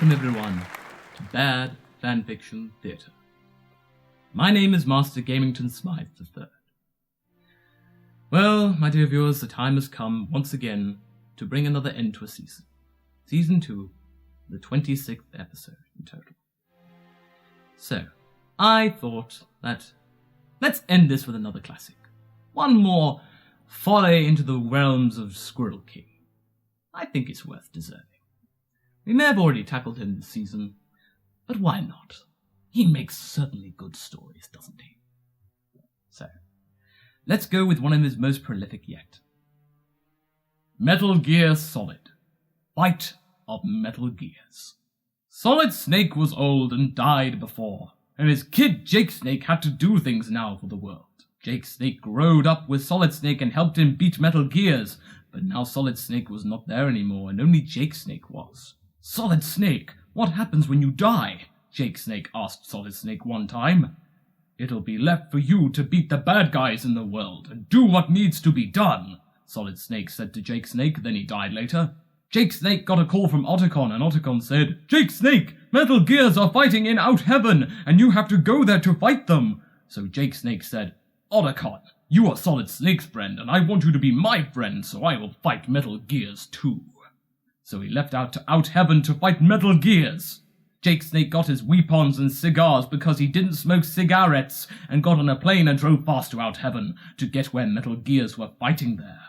welcome everyone to Bad Fanfiction Theatre. My name is Mr Gamington-Smythe III. Well, my dear viewers, the time has come once again to bring another end to a season. Season 2, the 26th episode in total. So, I thought that let's end this with another classic. One more foray into the realms of squirrelking. I think it's worth deserving. We may have already tackled him this season, but why not? He makes certainly good stories, doesn't he? So, let's go with one of his most prolific yet. Metal Gear Solid. Fight of Metal Gears. Solid Snake was old and died before, and his kid Jake Snake had to do things now for the world. Jake Snake growed up with Solid Snake and helped him beat Metal Gears, but now Solid Snake was not there anymore, and only Jake Snake was. Solid Snake, what happens when you die? Jake Snake asked Solid Snake one time. It'll be left for you to beat the bad guys in the world and do what needs to be done, Solid Snake said to Jake Snake, then he died later. Jake Snake got a call from Otacon, and Otacon said, Jake Snake, Metal Gears are fighting in Out Heaven, and you have to go there to fight them. So Jake Snake said, Otacon, you are Solid Snake's friend, and I want you to be my friend, so I will fight Metal Gears too. So he left out to Out Heaven to fight Metal Gears. Jake Snake got his weapons and cigars because he didn't smoke cigarettes, and got on a plane and drove fast to Out Heaven to get where Metal Gears were fighting there.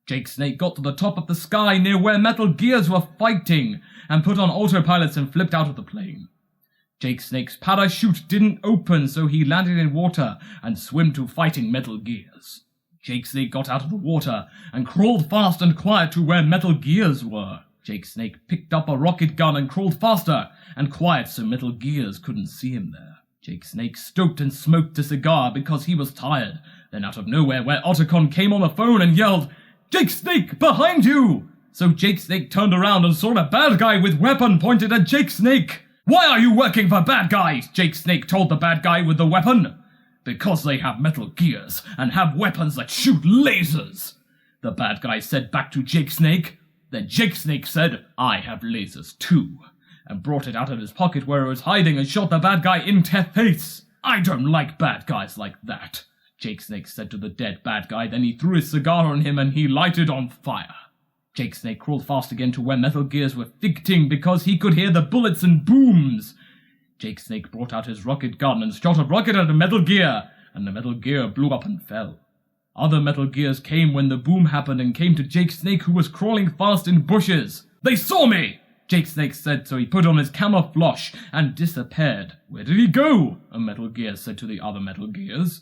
Jake Snake got to the top of the sky near where Metal Gears were fighting, and put on autopilots and flipped out of the plane. Jake Snake's parachute didn't open, so he landed in water and swam to fighting Metal Gears. Jake Snake got out of the water and crawled fast and quiet to where Metal Gears were. Jake Snake picked up a rocket gun and crawled faster and quiet so Metal Gears couldn't see him there. Jake Snake stoked and smoked a cigar because he was tired. Then out of nowhere where Otacon came on the phone and yelled, Jake Snake, behind you! So Jake Snake turned around and saw a bad guy with weapon pointed at Jake Snake. Why are you working for bad guys? Jake Snake told the bad guy with the weapon. Because they have Metal Gears and have weapons that shoot lasers, the bad guy said back to Jake Snake. Then Jake Snake said, I have lasers too, and brought it out of his pocket where it was hiding and shot the bad guy in the face. I don't like bad guys like that, Jake Snake said to the dead bad guy. Then he threw his cigar on him and he lighted on fire. Jake Snake crawled fast again to where Metal Gears were fighting because he could hear the bullets and booms. Jake Snake brought out his rocket gun and shot a rocket at a Metal Gear, and the Metal Gear blew up and fell. Other Metal Gears came when the boom happened and came to Jake Snake, who was crawling fast in bushes. They saw me, Jake Snake said, so he put on his camouflage and disappeared. Where did he go? A Metal Gear said to the other Metal Gears.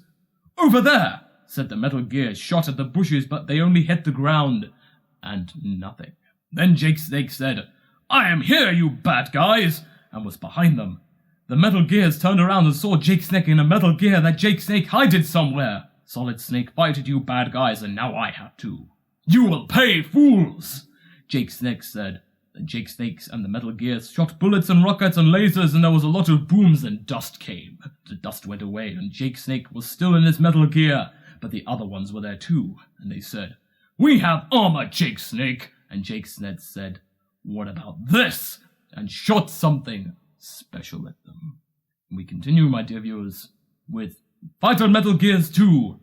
Over there, said the Metal Gear, shot at the bushes, but they only hit the ground. And nothing. Then Jake Snake said, I am here, you bad guys, and was behind them. The Metal Gears turned around and saw Jake Snake in a Metal Gear that Jake Snake hid somewhere. Solid Snake fighted you bad guys, and now I have to. You will pay, fools, Jake Snake said. Then Jake Snake and the Metal Gears shot bullets and rockets and lasers, and there was a lot of booms and dust came. The dust went away, and Jake Snake was still in his Metal Gear, but the other ones were there too, and they said, We have armor, Jake Snake. And Jake Snake said, What about this? And shot something special at them. And we continue, my dear viewers, with Fight on Metal Gears 2.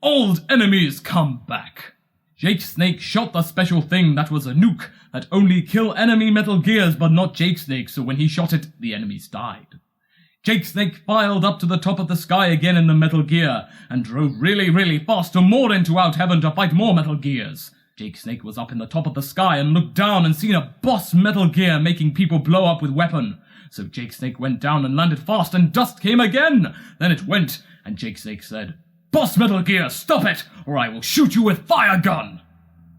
Old enemies come back. Jake Snake shot the special thing that was a nuke that only kill enemy Metal Gears but not Jake Snake, so when he shot it, the enemies died. Jake Snake filed up to the top of the sky again in the Metal Gear and drove really fast to more into Out Heaven to fight more Metal Gears. Jake Snake was up in the top of the sky and looked down and seen a boss Metal Gear making people blow up with weapon. So Jake Snake went down and landed fast and dust came again. Then it went, and Jake Snake said, Boss Metal Gear, stop it, or I will shoot you with fire gun.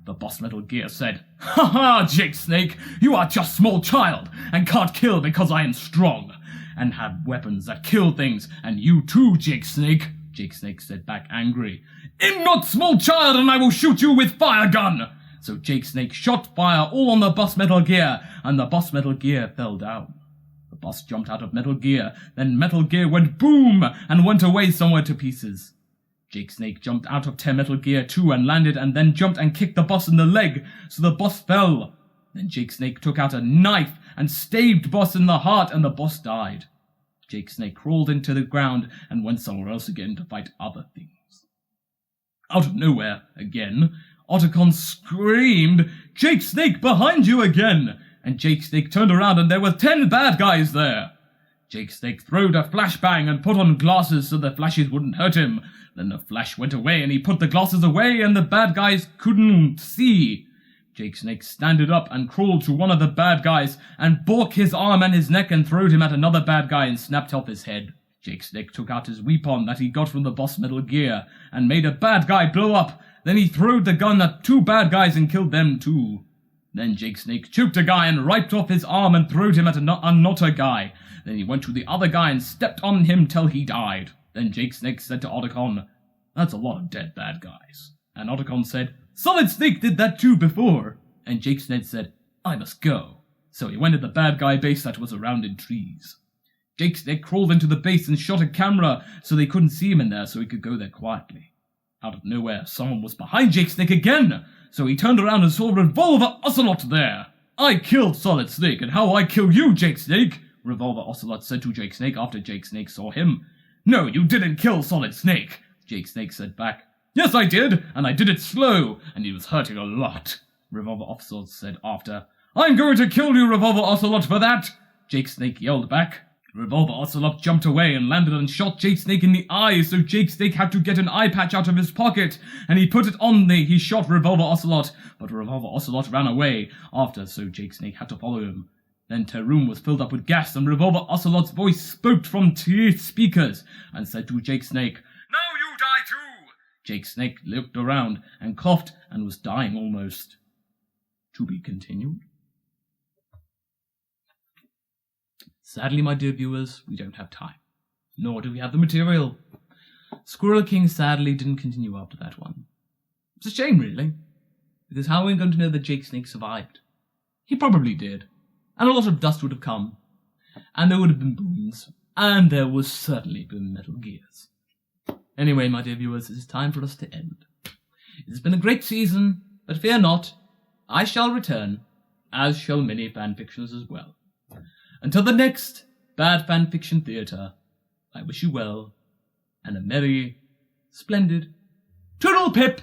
The boss Metal Gear said, Ha ha, Jake Snake, you are just small child, and can't kill because I am strong, and have weapons that kill things, and you too, Jake Snake. Jake Snake said back angry, I'm not small child, and I will shoot you with fire gun. So Jake Snake shot fire all on the boss Metal Gear, and the boss Metal Gear fell down. The boss jumped out of Metal Gear, then Metal Gear went boom, and went away somewhere to pieces. Jake Snake jumped out of Metal Gear 2 and landed, and then jumped and kicked the boss in the leg, so the boss fell. Then Jake Snake took out a knife and stabbed Boss in the heart, and the boss died. Jake Snake crawled into the ground and went somewhere else again to fight other things. Out of nowhere, again, Otacon screamed, "Jake Snake, behind you again!" And Jake Snake turned around and there were 10 bad guys there. Jake Snake throwed a flashbang and put on glasses so the flashes wouldn't hurt him. Then the flash went away and he put the glasses away and the bad guys couldn't see. Jake Snake standed up and crawled to one of the bad guys and broke his arm and his neck and throwed him at another bad guy and snapped off his head. Jake Snake took out his weapon that he got from the boss Metal Gear and made a bad guy blow up. Then he throwed the gun at 2 bad guys and killed them too. Then Jake Snake choked a guy and ripped off his arm and throwed him at another guy. Then he went to the other guy and stepped on him till he died. Then Jake Snake said to Otacon, "That's a lot of dead bad guys." And Otacon said, "Solid Snake did that too before." And Jake Snake said, "I must go." So he went to the bad guy base that was surrounded trees. Jake Snake crawled into the base and shot a camera so they couldn't see him in there so he could go there quietly. Out of nowhere, someone was behind Jake Snake again, so he turned around and saw Revolver Ocelot there. "I killed Solid Snake, and how I kill you, Jake Snake?" Revolver Ocelot said to Jake Snake after Jake Snake saw him. "No, you didn't kill Solid Snake," Jake Snake said back. "Yes, I did, and I did it slow, and he was hurting a lot," Revolver Ocelot said after. "I'm going to kill you, Revolver Ocelot, for that," Jake Snake yelled back. Revolver Ocelot jumped away and landed and shot Jake Snake in the eye, so Jake Snake had to get an eye patch out of his pocket, and he put it on he shot Revolver Ocelot, but Revolver Ocelot ran away after, so Jake Snake had to follow him. Then the room was filled up with gas, and Revolver Ocelot's voice spoke from 2 speakers and said to Jake Snake, "Now you die too!" Jake Snake looked around and coughed and was dying almost. To be continued. Sadly, my dear viewers, we don't have time. Nor do we have the material. Squirrelking sadly didn't continue after that one. It's a shame, really. Because how are we going to know that Jake Snake survived? He probably did. And a lot of dust would have come. And there would have been booms. And there would certainly been Metal Gears. Anyway, my dear viewers, it is time for us to end. It has been a great season, but fear not. I shall return, as shall many fanfictions as well. Until the next Bad Fanfiction Theatre, I wish you well, and a merry, splendid Toodle Pip!